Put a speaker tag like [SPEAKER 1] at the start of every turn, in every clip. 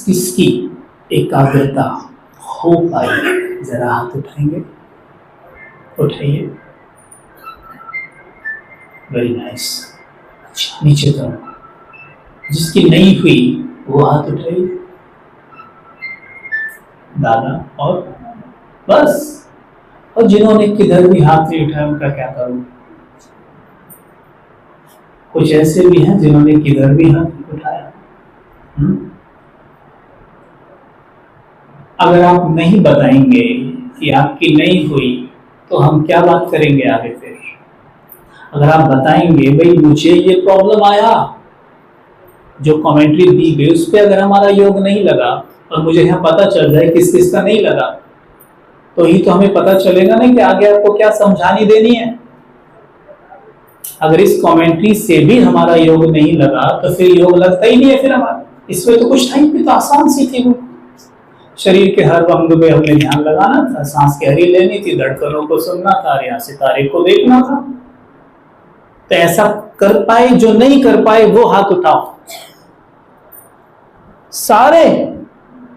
[SPEAKER 1] किसकी एकाग्रता हो पाई, जरा हाथ उठाएंगे, उठाइए, वेरी नाइस। अच्छा, नीचे करो। जिसकी नहीं हुई वो हाथ उठाइए, दादा, और बस। और जिन्होंने किधर भी हाथ नहीं उठाया उनका क्या करूं? कुछ ऐसे भी हैं जिन्होंने किधर भी हाथ नहीं उठाया। अगर आप नहीं बताएंगे कि आपकी नहीं हुई तो हम क्या बात करेंगे आगे फिर? अगर आप बताएंगे भाई मुझे ये प्रॉब्लम आया, जो कमेंट्री दी गई उस पर अगर हमारा योग नहीं लगा और मुझे यहाँ पता चल जाए किस किस का नहीं लगा, तो ही तो हमें पता चलेगा ना कि आगे आपको क्या समझानी देनी है। अगर इस कमेंट्री से भी हमारा योग नहीं लगा तो फिर योग लगता ही नहीं है फिर हमारा। इसमें तो कुछ टाइम भी तो आसान सी थी, वो शरीर के हर अंग में हमें ध्यान लगाना था, सांस गहरी लेनी थी, धड़कनों को सुनना था, यहाँ सितारे को देखना था। तो ऐसा कर पाए, जो नहीं कर पाए वो हाथ उठाओ। सारे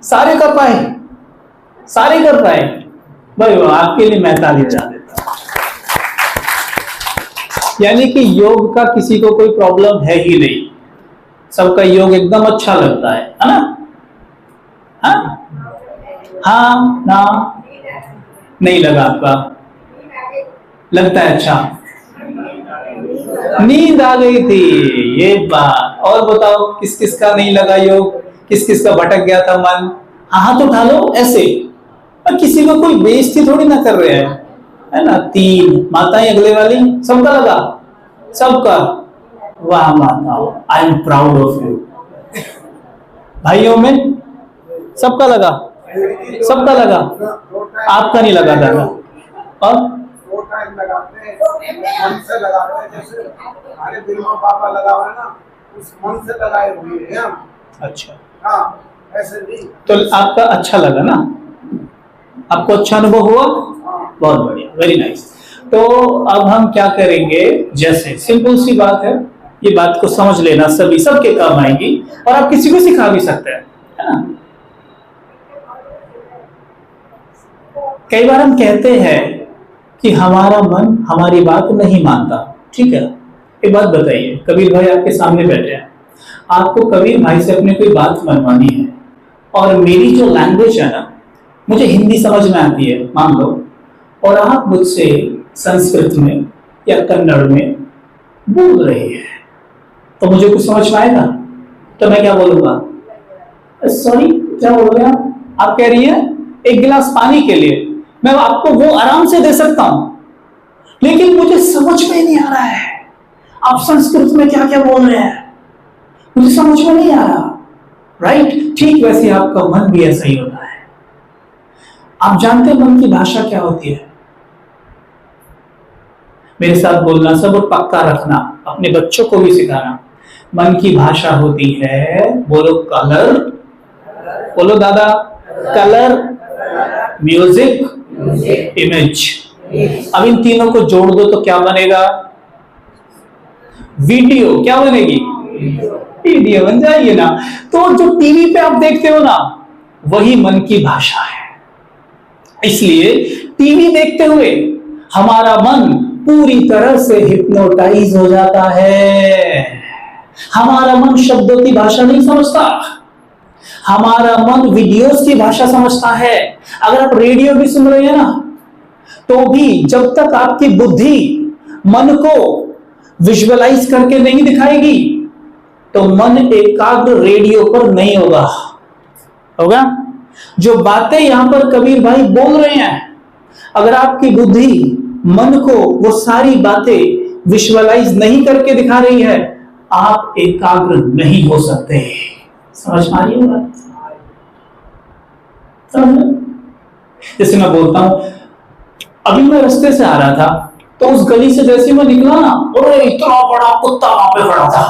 [SPEAKER 1] सारे कर पाए, सारे कर पाए भाई, आपके लिए मैं ताली बजा देता हूं। यानी कि योग का किसी को कोई प्रॉब्लम है ही नहीं, सबका योग एकदम अच्छा लगता है ना? हाँ ना, नहीं लगा आपका? लगता है अच्छा, नींद आ गई थी, ये बात। और बताओ किस किस का नहीं लगा योग, किस किस का भटक गया था मन? हाथ उठा लो ऐसे। और किसी को कोई बेइज्जती थोड़ी ना कर रहे हैं, है ना? 3 माताएं अगले वाली, सबका लगा, सबका। वाह माताओं, I am proud of you. भाइयों में सबका लगा, सबका लगा, आपका नहीं लगा दादा। और
[SPEAKER 2] मन से लगाते हैं, जैसे हमारे दिल में पापा लगा हुआ है ना, उस मन से लगाए हुए हैं हम।
[SPEAKER 1] अच्छा,
[SPEAKER 2] हाँ, ऐसे नहीं।
[SPEAKER 1] तो आपका अच्छा लगा ना? आपको अच्छा अनुभव हुआ? बहुत बढ़िया, वेरी नाइस। तो अब हम क्या करेंगे, जैसे सिंपल सी बात है, ये बात को समझ लेना, सभी सबके काम आएगी और आप किसी को सिखा भी सकते हैं, है ना? कई बार हम कहते हैं कि हमारा मन हमारी बात नहीं मानता, ठीक है? एक बात बताइए, कबीर भाई आपके सामने बैठे हैं, आपको कबीर भाई से अपने कोई बात मनवानी है और मेरी जो लैंग्वेज है ना, मुझे हिंदी समझ में आती है मान लो, और आप मुझसे संस्कृत में या कन्नड़ में बोल रहे हैं, तो मुझे कुछ समझ में आएगा? तो मैं क्या बोलूंगा? सॉरी, क्या बोल रहे हैं आप कह रही हैं एक गिलास पानी के लिए मैं आपको वो आराम से दे सकता हूं, लेकिन मुझे समझ में नहीं आ रहा है आप संस्कृत में क्या क्या बोल रहे हैं, मुझे समझ में नहीं आ रहा। राइट? ठीक वैसे आपका मन भी ऐसा ही होता है। आप जानते हैं मन की भाषा क्या होती है? मेरे साथ बोलना सब और पक्का रखना, अपने बच्चों को भी सिखाना। मन की भाषा होती है, बोलो कलर, बोलो दादा, कलर, म्यूजिक, इमेज। अब इन तीनों को जोड़ दो तो क्या बनेगा? वीडियो। क्या बनेगी? वीडियो बन जाएगी ना। तो जो टीवी पे आप देखते हो ना, वही मन की भाषा है। इसलिए टीवी देखते हुए हमारा मन पूरी तरह से हिप्नोटाइज हो जाता है। हमारा मन शब्दों की भाषा नहीं समझता, हमारा मन वीडियोस की भाषा समझता है। अगर आप रेडियो भी सुन रहे हैं ना, तो भी जब तक आपकी बुद्धि मन को विजुअलाइज करके नहीं दिखाएगी, तो मन एकाग्र रेडियो पर नहीं होगा। होगा? जो बातें यहां पर कबीर भाई बोल रहे हैं, अगर आपकी बुद्धि मन को वो सारी बातें विजुअलाइज नहीं करके दिखा रही है, आप एकाग्र नहीं हो सकते। समझ पा रही है बात? जैसे मैं बोलता हूं, अभी मैं रास्ते से आ रहा था, तो उस गली से जैसे मैं निकला ना, और इतना बड़ा कुत्ता वहां पे खड़ा था,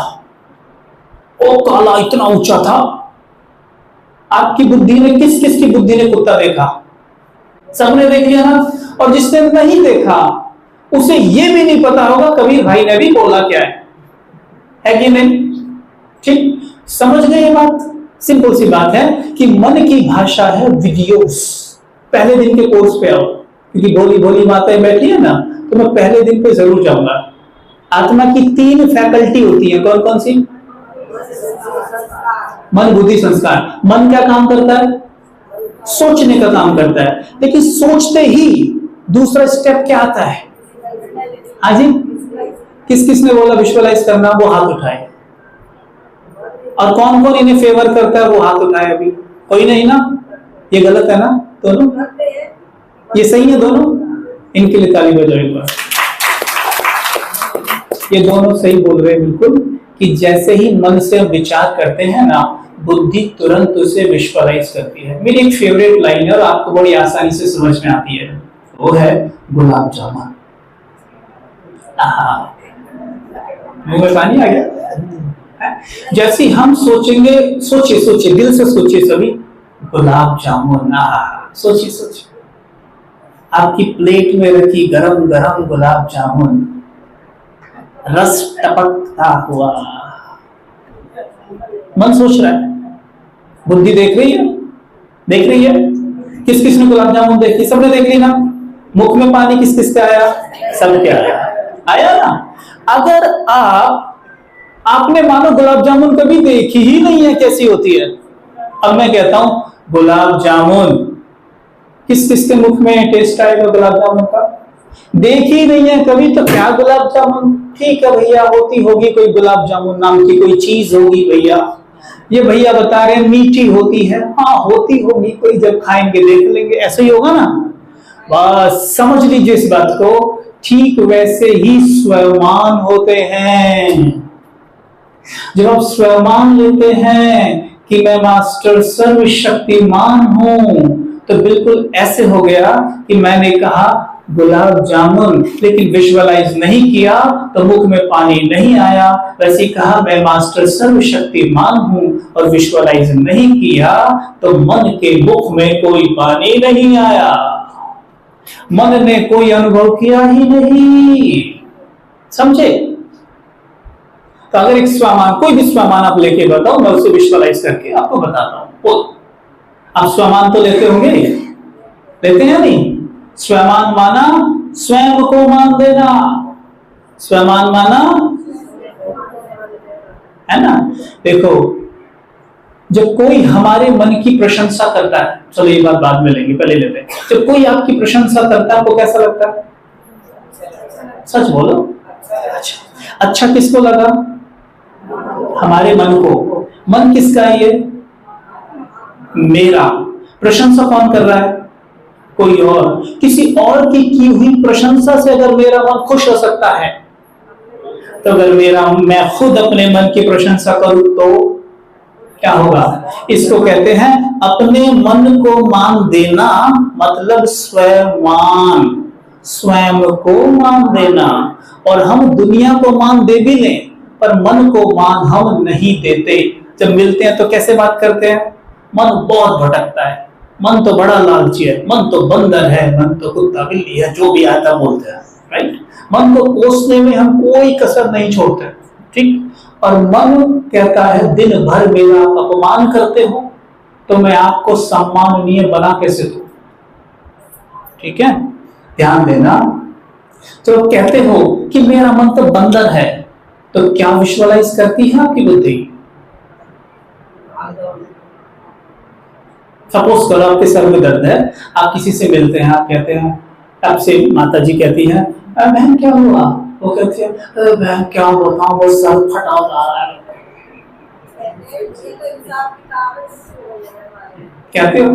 [SPEAKER 1] ओ काला, इतना ऊंचा था। आपकी बुद्धि ने, किस किस की बुद्धि ने कुत्ता देखा? सबने देख लिया ना। और जिसने नहीं देखा उसे ये भी नहीं पता होगा कबीर भाई ने भी बोला क्या है कि नहीं? ठीक, समझ गए ये बात? सिंपल सी बात है कि मन की भाषा है वीडियोस। पहले दिन के कोर्स पे आओ, क्योंकि भोली भोली माताएं बैठी है ना, तो मैं पहले दिन पे जरूर जाऊंगा। आत्मा की 3 फैकल्टी होती है, कौन कौन सी? मन, बुद्धि, संस्कार। मन क्या काम करता है? सोचने का काम करता है। लेकिन सोचते ही दूसरा स्टेप क्या आता है? हाँ जी, किस किस ने बोला विजुअलाइज करना? वो हाथ उठाए। और कौन कौन इन्हें फेवर करता है वो हाथ उठाए? अभी कोई नहीं ना? ये गलत है ना दोनों? ये सही है दोनों? इनके लिए ताली बजाओ एक बार। ये दोनों सही बोल रहे हैं बिल्कुल, कि जैसे ही मन से हम विचार करते हैं ना, बुद्धि तुरंत उसे विजुअलाइज करती है। मेरी एक फेवरेट लाइन है और आपको बड़ी आसानी से समझ में आती है, वो है गुलाब जामुन। मुंह में पानी आ गया। जैसे हम सोचेंगे, सोचिए सोचिए, दिल से सोचिए सभी, गुलाब जामुन। सोचिए सोचिए, आपकी प्लेट में रखी गरम गरम गुलाब जामुन, रस टपकता हुआ। मन सोच रहा है, बुद्धि देख रही है, देख रही है। किस किस ने गुलाब जामुन देखी? सबने देख ली ना? मुख में पानी किस किस के आया? सबके आया, आया ना? अगर आपने मानो गुलाब जामुन कभी देखी ही नहीं है कैसी होती है, अब मैं कहता हूं गुलाब जामुन, किस किस के मुख में टेस्ट आएगा गुलाब जामुन का? देखी नहीं है कभी, तो क्या गुलाब जामुन? ठीक है भैया, होती होगी कोई गुलाब जामुन नाम की कोई चीज होगी भैया। ये भैया बता रहे हैं मीठी होती है, हाँ होती होगी कोई, जब खाएंगे देख लेंगे, ऐसा ही होगा ना? बस समझ लीजिए इस बात को। ठीक वैसे ही स्वयमान होते हैं। जब आप स्वयमान लेते हैं कि मैं मास्टर सर्वशक्तिमान हूं, तो बिल्कुल ऐसे हो गया कि मैंने कहा गुलाब जामुन, लेकिन विजुअलाइज नहीं किया तो मुख में पानी नहीं आया। वैसे कहा मैं मास्टर सर्वशक्तिमान हूं और विजुअलाइज नहीं किया तो मन के मुख में कोई पानी नहीं आया, मन ने कोई अनुभव किया ही नहीं। समझे? तो अगर एक स्वमान, कोई भी स्वमान आप लेके बताओ, मैं उसे विजुअलाइज करके आपको बताता हूं। आप स्वमान तो लेते होंगे, लेते हैं नहीं? स्वमान माना स्वयं को मान देना, स्वमान माना, है ना? देखो, जब कोई हमारे मन की प्रशंसा करता है, चलो ये बात बाद में लेंगे, पहले लेते हैं। जब कोई आपकी प्रशंसा करता है आपको कैसा लगता है? सच बोलो। अच्छा किसको लगा? हमारे मन को। मन किसका है ये? मेरा। प्रशंसा कौन कर रहा है? कोई और। किसी और की हुई प्रशंसा से अगर मेरा मन खुश हो सकता है, तो अगर मैं खुद अपने मन की प्रशंसा करूं तो क्या होगा? इसको कहते हैं अपने मन को मान देना, मतलब स्वयं, स्वयं को मान देना। और हम दुनिया को मान दे भी लें, पर मन को मान हम नहीं देते। जब मिलते हैं तो कैसे बात करते हैं? मन बहुत भटकता है, मन तो बड़ा लालची है, मन तो बंदर है, मन तो कुत्ता बिल्ली है, जो भी आता बोलते हैं, राइट? मन को कोसने में हम कोई कसर नहीं छोड़ते, ठीक? और मन कहता है दिन भर मेरा अपमान करते हो तो मैं आपको सम्माननीय बना कैसे दूं? ठीक है, ध्यान देना। तो कहते हो कि मेरा मन तो बंदर है, तो क्या विजुअलाइज करती है आपकी बुद्धि? सपोज करो आपके सर में दर्द है, आप किसी से मिलते हैं, आप कहते हैं, आपसे माता जी कहती है बहन क्या हुआ? वो कहती है बहन क्या बताऊं, वो सर फटा जा रहा है। कहते हो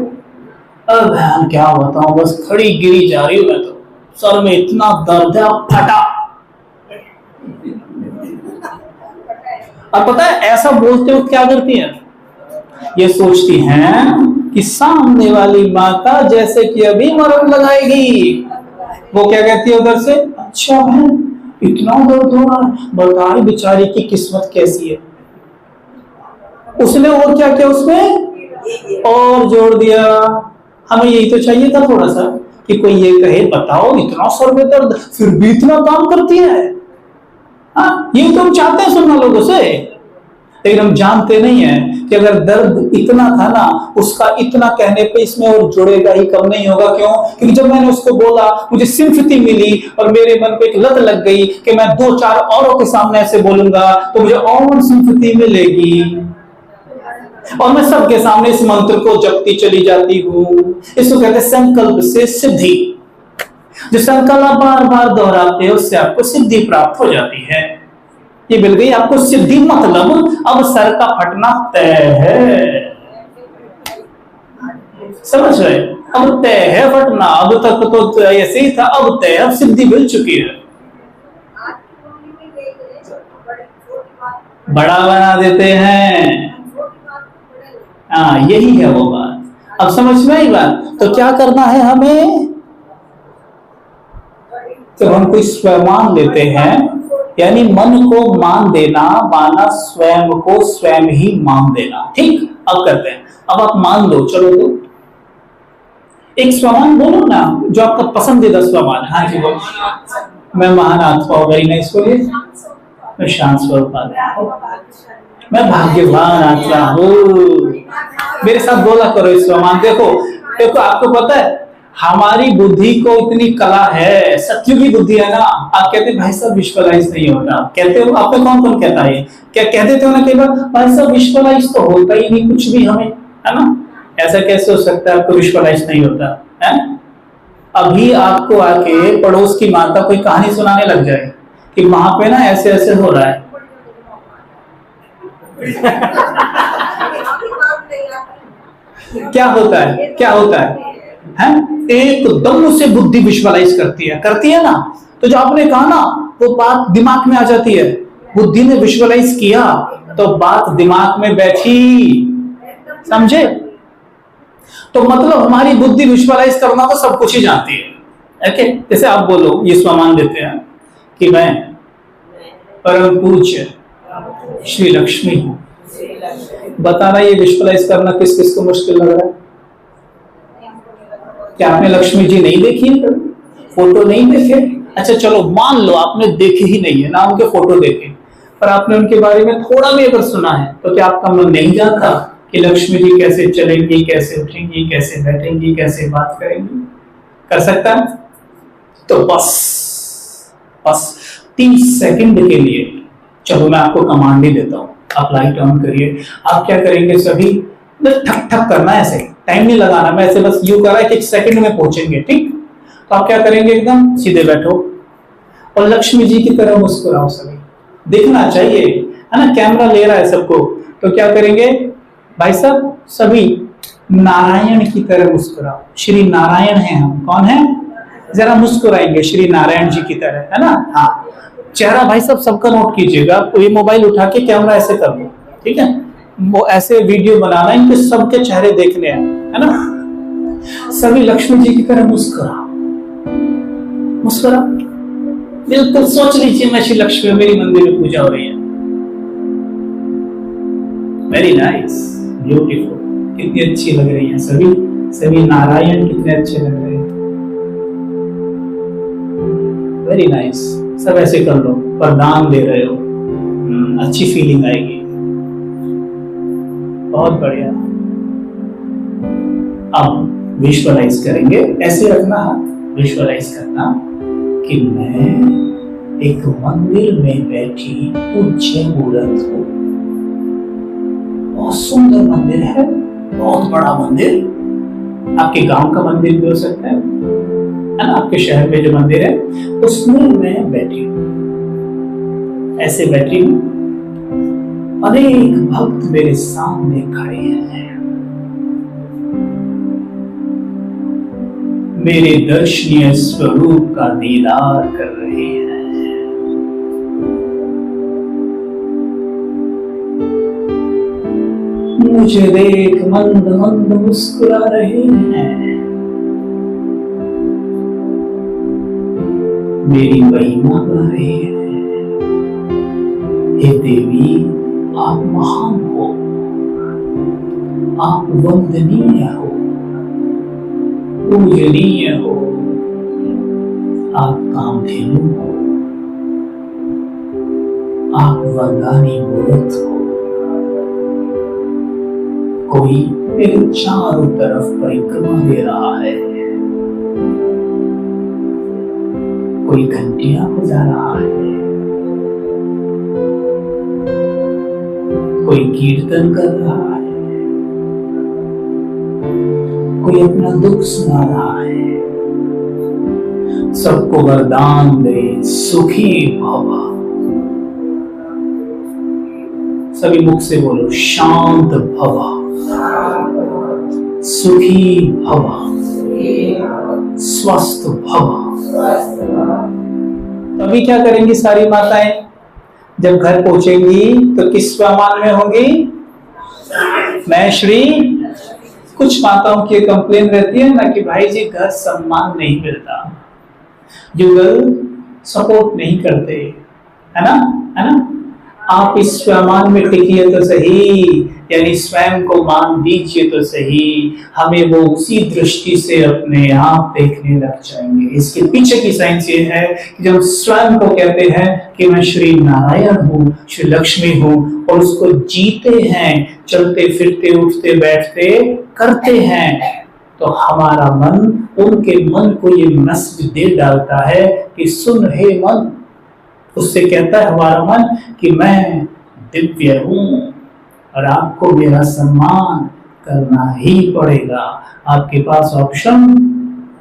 [SPEAKER 1] बहन क्या बताऊं, बस खड़ी गिरी जा रही हूं मैं, तो सर में इतना दर्द है फटा। और पता है ऐसा बोलते हो क्या करती है? ये सोचती हैं कि सामने वाली माता जैसे कि अभी मरहम लगाएगी। वो क्या कहती है उधर से? अच्छा बहन इतना दर्द हो रहा है, बताए बेचारी की किस्मत कैसी है। उसने और क्या किया, उसमें और जोड़ दिया। हमें यही तो चाहिए था थोड़ा सा, कि कोई ये कहे बताओ इतना सर में दर्द फिर भी इतना काम करती है। हाँ, ये तो हम चाहते हैं सुनना लोगों से। लेकिन हम जानते नहीं है कि अगर दर्द इतना था ना, उसका इतना कहने पे इसमें और जुड़ेगा ही, कम नहीं होगा। क्यों? क्योंकि जब मैंने उसको बोला, मुझे सिंपैथी मिली और मेरे मन को एक लत लग गई कि मैं 2-4 औरों के सामने ऐसे बोलूंगा तो मुझे और सिंपैथी मिलेगी, और मैं सबके सामने इस मंत्र को जपती चली जाती हूँ। इसको कहते हैं संकल्प से सिद्धि। जो संकल्प आप बार बार दोहराते हैं उससे आपको सिद्धि प्राप्त हो जाती है। ये मिल गई आपको सिद्धि, मतलब अब सर का फटना तय है। समझ रहे? अब तय है फटना, अब तक तो ऐसे ही था, अब तय, अब सिद्धि मिल चुकी है। बड़ा बना देते हैं, हाँ यही है वो बात। अब समझ में आई बात? तो क्या करना है हमें? तो हम कोई स्वयं मान लेते हैं, यानी मन को मान देना, माना स्वयं को स्वयं ही मान देना। ठीक, अब करते हैं। अब आप मान लो, चलो तो एक स्वमान बोलो ना, जो आपका पसंदीदा स्वमान। हाँ जी बोलो। मैं महान आत्मा हूँ, वेरी नाइस। बोलिए। मैं शांत स्वरूप आत्मा, मैं भाग्यवान आत्मा हूँ। मेरे साथ बोला करो इस स्वमान। देखो देखो, आपको पता है हमारी बुद्धि को इतनी कला है, सत्युगी बुद्धि है ना। आप कहते हैं भाई साहब विजुअलाइज नहीं होता, कहते हो आप में कौन कौन कहता है? क्या कह देते हो ना कई बार, भाई साहब विजुअलाइज तो होता ही नहीं कुछ भी हमें, है ना। ऐसा कैसे हो सकता है आपको विजुअलाइज नहीं होता है? अभी आपको आके पड़ोस की माता कोई कहानी सुनाने लग जाए कि वहां पे ना ऐसे ऐसे हो रहा है क्या होता है, क्या होता है? एकदम उसे बुद्धि विजुअलाइज करती है ना। तो जो आपने कहा ना, वो बात दिमाग में आ जाती है। बुद्धि ने विजुअलाइज किया तो बात दिमाग में बैठी, समझे? तो मतलब हमारी बुद्धि विजुअलाइज करना तो सब कुछ ही जानती है। ओके, जैसे आप बोलो, ये स्वमान देते हैं कि मैं परम पूज्य श्री लक्ष्मी हूं। बताना ये विजुअलाइज करना किस किस को मुश्किल लग रहा है? क्या आपने लक्ष्मी जी नहीं देखी है? फोटो नहीं देखे? अच्छा चलो मान लो आपने देखे ही नहीं है ना, उनके फोटो देखे, पर आपने उनके बारे में थोड़ा भी अगर सुना है, तो क्या आपका मन नहीं जानता कि लक्ष्मी जी कैसे चलेंगी, कैसे उठेंगी, कैसे बैठेंगी, कैसे बात करेंगी? कर सकता है? तो बस 30 सेकंड के लिए चलो मैं आपको कमांड ही देता हूं, आप लाइट ऑन करिए। आप क्या करेंगे? सभी ठक ठक करना है, ऐसे टाइम नहीं लगाना। मैं ऐसे बस यू कर रहा है कि 1 सेकंड में पहुंचेंगे। ठीक, तो आप क्या करेंगे? एकदम सीधे बैठो और लक्ष्मी जी की तरह मुस्कुराओ। सभी दिखना चाहिए, है ना, कैमरा ले रहा है सबको। तो क्या करेंगे भाई साहब? सभी नारायण की तरह मुस्कुराओ। श्री नारायण है हम, कौन है? जरा मुस्कुराएंगे श्री नारायण जी की तरह, है ना। हाँ, चेहरा भाई साहब सबका नोट कीजिएगा। तो ये मोबाइल उठा के कैमरा ऐसे कर लो, ठीक है? वो ऐसे वीडियो बनाना, इनके सबके चेहरे देखने हैं, है ना। सभी लक्ष्मी जी की तरह मुस्कुरा मुस्कुरा, बिल्कुल सोच लीजिए मैं श्री लक्ष्मी, मेरी मंदिर में पूजा हो रही है। वेरी नाइस, ब्यूटीफुल, कितनी अच्छी लग रही है सभी। सभी नारायण कितने अच्छे लग रहे हैं। वेरी नाइस, सब ऐसे कर लो, वरदान दे रहे हो, अच्छी फीलिंग आएगी। बहुत बढ़िया। अब विजुअलाइज करेंगे, ऐसे रखना हाथ, विजुअलाइज करना कि मैं एक मंदिर में बैठी पूज्य मूर्त हूं। बहुत सुंदर मंदिर है, बहुत बड़ा मंदिर। आपके गांव का मंदिर भी हो सकता है ना, आपके शहर में जो मंदिर है उसमें मैं बैठी हूं। ऐसे बैठी हूं, अनेक भक्त मेरे सामने खड़े हैं, मेरे दर्शनीय स्वरूप का दीदार कर रहे हैं। मुझे देख मंद मंद मुस्कुरा रहे हैं, मेरी महिमा गा रहे हैं। हे देवी, आप महान हो, आप वंदनीय हो, पूजनीय हो, आप कामधेनु हो, आप वरदानी मूर्त हो। कोई मेरे चारों तरफ परिक्रमा दे रहा है, कोई घंटियां बजा रहा है, कोई कीर्तन कर रहा है, कोई अपना दुख सुना रहा है। सबको वरदान दे सुखी भव। सभी मुख से बोलो शांत भव, सुखी भव, स्वस्थ भव। तभी क्या करेंगी सारी माताएं? जब घर पहुंचेंगी तो किस स्वमान में होंगी? मैं श्री। कुछ माताओं की कंप्लेन रहती है ना कि भाई जी घर सम्मान नहीं मिलता, युगल सपोर्ट नहीं करते, है ना, है ना। आप इस स्वमान में टिकिए तो सही, यानी स्वयं को मान दीजिए तो सही, हमें वो उसी दृष्टि से अपने आप देखने लग जाएंगे। इसके पीछे की साइंस ये है कि जब स्वयं को कहते हैं कि मैं श्री नारायण हूँ, श्री लक्ष्मी हूँ, और उसको जीते हैं, चलते फिरते उठते बैठते करते हैं, तो हमारा मन उनके मन को ये मैसेज दे डालता है कि सुन हे मन। उससे कहता है हमारा मन कि मैं दिव्य हूं और आपको मेरा सम्मान करना ही पड़ेगा, आपके पास ऑप्शन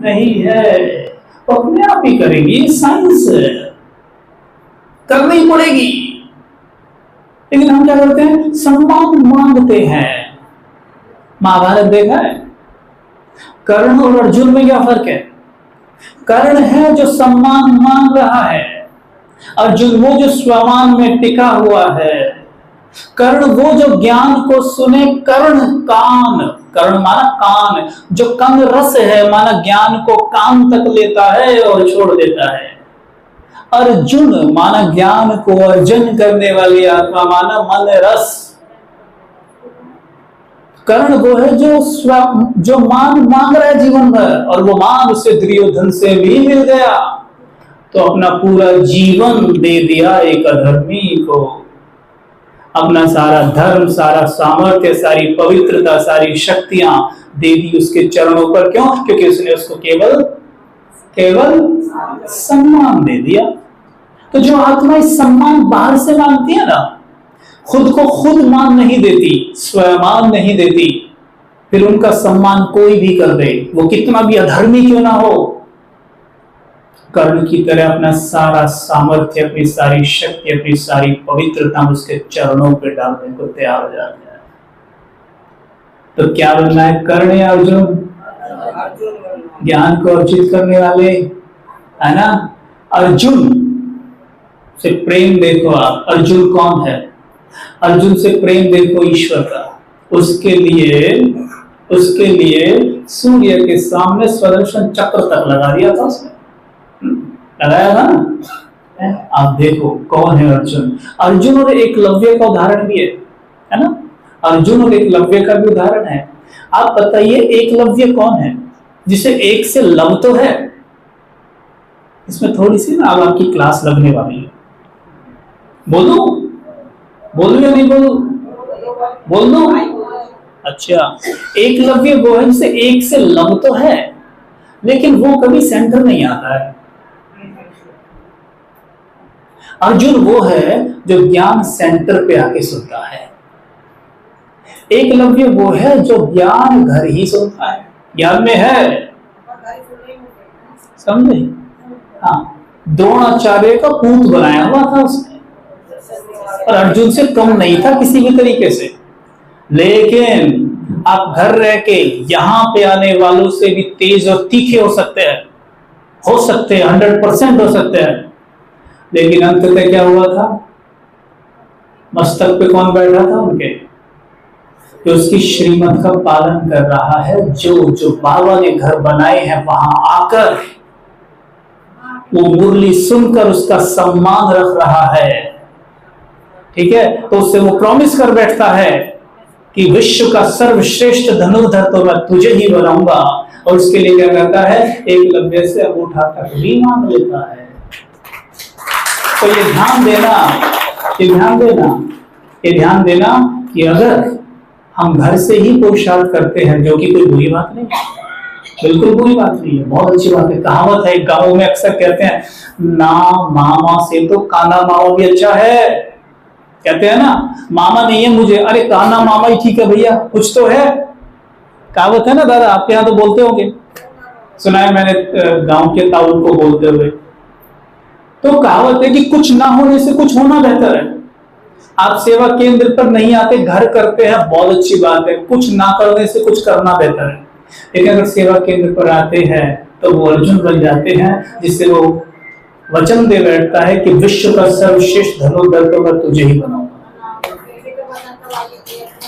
[SPEAKER 1] नहीं है, तो अपने आप ही करेंगी, साइंस करनी पड़ेगी। लेकिन हम क्या करते हैं? सम्मान मांगते हैं। महाभारत देखा है? कर्ण और अर्जुन में क्या फर्क है? कर्ण है जो सम्मान मांग रहा है, अर्जुन वो जो स्वमान में टिका हुआ है। कर्ण वो जो ज्ञान को सुने, कर्ण कान, कर्ण माना कान, जो कर्ण रस है माना ज्ञान को कान तक लेता है और छोड़ देता है। अर्जुन माना ज्ञान को अर्जन करने वाली आत्मा, माना मन रस। कर्ण वो है जो मान मांग रहा है जीवन भर, और वो मान उसे दुर्योधन से भी मिल गया तो अपना पूरा जीवन दे दिया एक अधर्मी को। अपना सारा धर्म, सारा सामर्थ्य, सारी पवित्रता, सारी शक्तियां दे दी उसके चरणों पर। क्यों? क्योंकि उसने उसको केवल सम्मान दे दिया। तो जो आत्मा इस सम्मान बाहर से मांगती है ना, खुद को खुद मान नहीं देती, स्वयं नहीं देती, फिर उनका सम्मान कोई भी कर दे, वो कितना भी अधर्मी क्यों ना हो, कर्ण की तरह अपना सारा सामर्थ्य, अपनी सारी शक्ति, अपनी सारी पवित्रता उसके चरणों पे डालने को तैयार हो जाता है। तो क्या बनना है? कर्ण या अर्जुन? ज्ञान को अर्जित करने वाले, है ना। अर्जुन से प्रेम देखो आप, अर्जुन कौन है? अर्जुन से प्रेम देखो ईश्वर का। उसके लिए सूर्य के सामने स्वदर्शन चक्र तक लगा दिया था उसने, लगाया था ना। आप देखो कौन है अर्जुन। अर्जुन और एकलव्य का उदाहरण भी है ना। अर्जुन और एकलव्य का भी उदाहरण है। आप बताइए एकलव्य कौन है जिसे एक से लव तो है? इसमें थोड़ी सी ना अब आपकी क्लास लगने वाली है। बोलूं या नहीं बोलूं? बोल दो। अच्छा, एकलव्य वो है जिसे एक से लव तो है, लेकिन वो कभी सेंटर नहीं आता है। अर्जुन वो है जो ज्ञान सेंटर पे आके सुनता है। एकलव्य वो है जो ज्ञान घर ही सुनता है, ज्ञान में है, समझे? हाँ, द्रोणाचार्य का पूत बनाया हुआ था उसने, और अर्जुन से कम नहीं था किसी भी तरीके से। लेकिन आप घर रह के यहां पे आने वालों से भी तेज और तीखे हो सकते हैं, 100% हो सकते हैं। लेकिन अंततः क्या हुआ था? मस्तक पे कौन बैठा था उनके? जो उसकी श्रीमत का पालन कर रहा है, जो बाबा ने घर बनाए हैं वहां आकर वो मुरली सुनकर उसका सम्मान रख रहा है, ठीक है। तो उससे वो प्रॉमिस कर बैठता है कि विश्व का सर्वश्रेष्ठ धनुर्धर तो मैं तुझे ही बनाऊंगा, और उसके लिए क्या करता है? एकलव्य से अंगूठा तक भी मांग लेता है। तो ये ध्यान देना कि अगर हम घर से ही पुरुषार्थ करते हैं, जो कि कोई बुरी बात नहीं है, बिल्कुल बुरी बात नहीं है, बहुत अच्छी बात है। कहावत है गांवों में अक्सर कहते हैं, ना मामा से तो काना मामा भी अच्छा है। कहते हैं ना, मामा नहीं है मुझे, अरे काना मामा ही ठीक है भैया, कुछ तो है। कहावत है ना दादा, आपके यहाँ तो बोलते होंगे, सुना है मैंने गांव के ताऊ को बोलते हुए। तो कहावत है कि कुछ ना होने से कुछ होना बेहतर है। आप सेवा केंद्र पर नहीं आते, घर करते हैं, बहुत अच्छी बात है, कुछ ना करने से कुछ करना बेहतर है। लेकिन अगर सेवा केंद्र पर आते हैं तो वो अर्जुन बन जाते हैं, जिससे वो वचन दे बैठता है कि विश्व का सर्वश्रेष्ठ धनुर्धर तो मैं तुझे ही बनाऊंगा,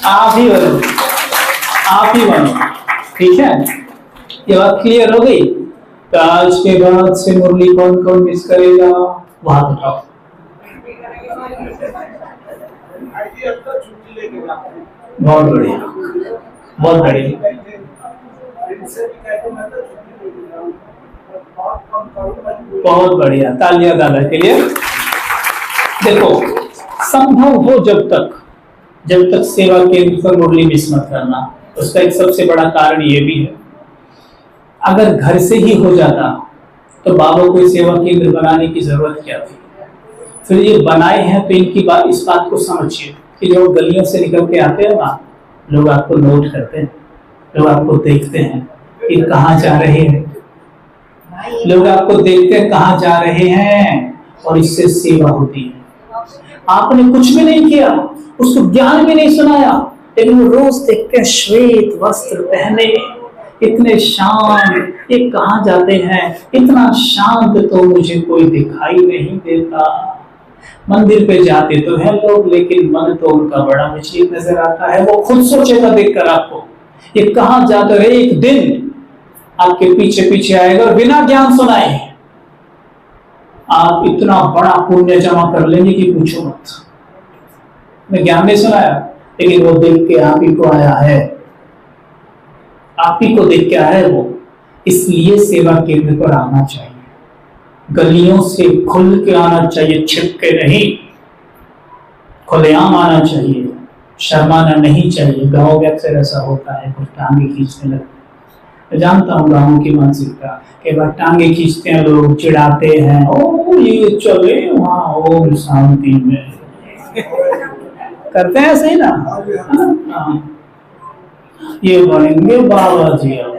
[SPEAKER 1] आप ही बनो, आप ही बनो। ठीक है, ये बात क्लियर हो गई। तो आज के बाद से मुरली कौन कौन मिस करेगा, वहां बताओ। बहुत बढ़िया, बहुत बढ़िया, बहुत बढ़िया, तालियां दादा के लिए। देखो, संभव हो जब तक सेवा केंद्र पर मुरली मिस मत करना। उसका एक सबसे बड़ा कारण ये भी है, अगर घर से ही हो जाता तो बाबा को सेवा केंद्र बनाने की जरूरत क्या थी। फिर ये बनाए हैं तो इनकी बात, इस बात को समझिए कि जो गलियों से निकल के आते हैं ना, लोग आपको नोट करते हैं, लोग आपको देखते हैं कि कहाँ जा रहे हैं, लोग आपको देखते हैं कहाँ जा रहे हैं, और इससे सेवा होती है। आपने कुछ भी नहीं किया, उसको ज्ञान भी नहीं सुनाया, लेकिन वो रोज देखते हैं श्वेत वस्त्र पहने, इतने शांत, ये कहाँ जाते हैं, इतना शांत तो मुझे कोई दिखाई नहीं देता। मंदिर पे जाते तो हैं लोग, लेकिन मन तो उनका बड़ा विचलित नजर आता है। वो खुद सोचेगा देखकर आपको, ये कहाँ जाते रहे, एक दिन आपके पीछे पीछे आएगा और बिना ज्ञान सुनाए आप इतना बड़ा पुण्य जमा कर लेंगे कि पूछो मत। मैं ज्ञान नहीं सुनाया, लेकिन वो देख के आप ही को आया है, आप ही को देख के आया है वो। इसलिए सेवा केंद्र पर आना चाहिए, गलियों से खुल के आना चाहिए, छिप के नहीं, खुलेआम आना चाहिए, शर्माना नहीं चाहिए। गाँव में अक्सर ऐसा होता है, कुछ टांगे खींचने लगते हैं। जानता हूँ गाँव की मानसिकता, कई बार टांगे खींचते हैं लोग, चिढ़ाते हैं, ओ ये चले वहाँ ओम शांति में, करते हैं सही ना, ये बनेंगे बाबा जी हैं,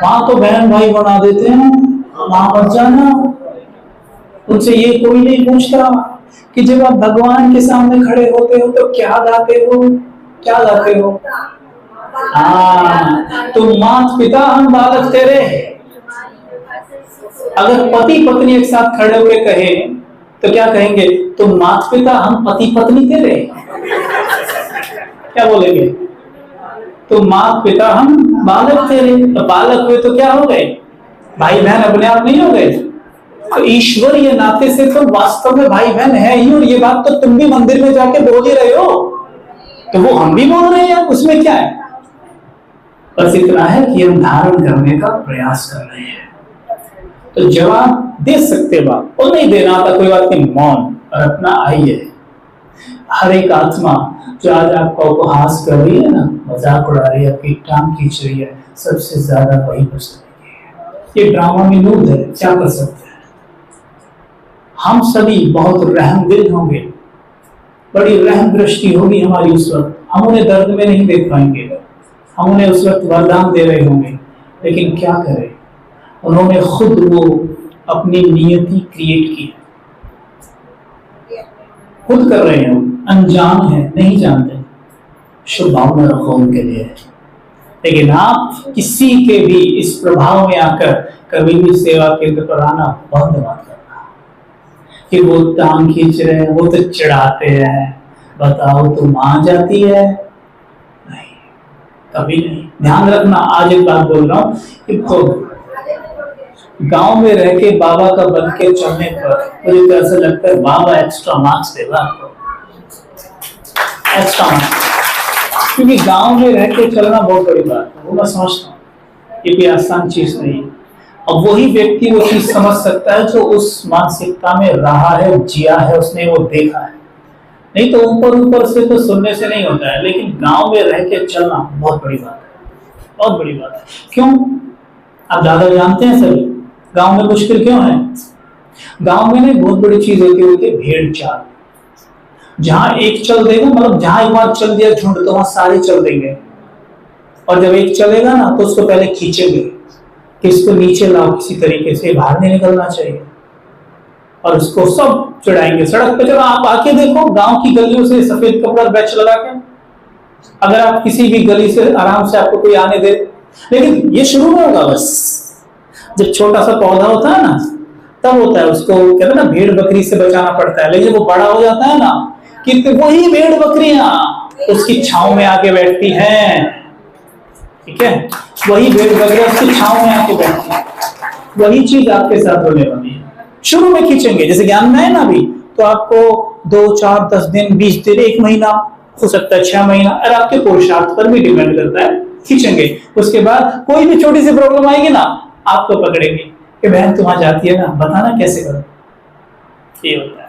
[SPEAKER 1] वहां तो बहन भाई बना देते हैं, वहां मत जाना। उनसे ये कोई नहीं पूछता कि जब आप भगवान के सामने खड़े होते हो तो क्या गाते हो, क्या गाते हो। तुम मात पिता हम बालक तेरे। अगर पति पत्नी एक साथ खड़े होकर कहे तो क्या कहेंगे, तुम मात पिता हम पति पत्नी तेरे। क्या बोलेंगे, तो माँ पिता हम बालक तेरे। तो बालक हुए तो क्या हो गए, भाई बहन अपने आप नहीं हो गए। तो ईश्वरीय नाते से तो वास्तव में भाई बहन है ही, और ये बात तो तुम भी मंदिर में जाके बोल ही रहे हो, तो वो हम भी बोल रहे हैं, उसमें क्या है। बस इतना है कि हम धारण करने का प्रयास कर रहे हैं। तो जवाब दे सकते बाप, और नहीं देना आता कोई बात नहीं, मौन और अपना आइए। हर एक आत्मा जो आज आपका उपहास कर रही है ना, मजाक उड़ा रही है, आपकी टांग खींच रही है, सबसे ज्यादा वही पछताएंगे। ये ड्रामा में मूड है, क्या कर सकते हैं। हम सभी बहुत रहमदिल होंगे, बड़ी रहम दृष्टि होगी हमारी उस वक्त, हम उन्हें दर्द में नहीं देख पाएंगे, हम उन्हें उस वक्त वरदान दे रहे होंगे, लेकिन क्या करें, उन्होंने खुद वो अपनी नियति क्रिएट की, खुद कर रहे हैं, अनजान है, नहीं जानते। शुभ भावना रखो उनके लिए। लेकिन आप किसी के भी इस प्रभाव में आकर कभी भी सेवा केंद्र पर आना बंद मत करना कि वो टांग खींच रहे हैं, वो तो चिढ़ाते हैं, बताओ तो मां जाती है, नहीं, कभी नहीं। ध्यान रखना, आज एक बात बोल रहा हूं कि तो गांव में रह के बाबा का बन के चलने पर मुझे तो ऐसा लगता है बाबा एक्स्ट्रा मार्क्स देगा आपको, एक्स्ट्रा मार्क्स। क्योंकि गांव में रह के चलना बहुत बड़ी बात है, वो मैं समझता हूँ, ये कोई आसान चीज नहीं है। और वही व्यक्ति वो चीज समझ सकता है जो उस मानसिकता में रहा है, जिया है, उसने वो देखा है। नहीं तो ऊपर ऊपर से तो सुनने से नहीं होता है, लेकिन गांव में रह के चलना बहुत बड़ी बात है, बहुत बड़ी बात है। क्यों? आप ज्यादा जानते हैं सभी गांव में मुश्किल क्यों है? गांव में नहीं, बहुत बड़ी चीज होती है भेड़ चाल। जहां एक चल देगा, मतलब जहां एक बार चल दिया झुंड तो वहां सारे चल देंगे, और जब एक चलेगा ना तो उसको पहले खींचेंगे कि इसको नीचे लाओ, किसी तरीके से बाहर नहीं निकलना चाहिए, और उसको सब चढ़ाएंगे सड़क पे। जब आप आके देखो गांव की गलियों से सफेद कपड़ा बैच लगा के, अगर आप किसी भी गली से आराम से आपको कोई आने दे, लेकिन ये शुरू में होगा बस, जब छोटा सा पौधा होता है ना तब होता है, उसको कहते हैं ना भेड़ बकरी से बचाना पड़ता है। लेकिन वो बड़ा हो जाता है ना कि तो वही भेड़ बकरियां उसकी छांव में आके बैठती हैं, ठीक है, वही भेड़ बकरियां उसकी छांव में आके बैठती हैं। वही चीज आपके साथ होने वाली है। शुरू में खींचेंगे, जैसे ज्ञान में है ना अभी, तो आपको 2, 4, 10 दिन, 20 दिन, 1 महीना, हो सकता है 6 महीना, और आपके पुरुषार्थ पर भी डिपेंड करता है, खींचेंगे। उसके बाद कोई भी छोटी सी प्रॉब्लम आएगी ना, आपको पकड़ेंगे कि बहन तुम वहां जाती है ना, बताना कैसे करो, ये होता है।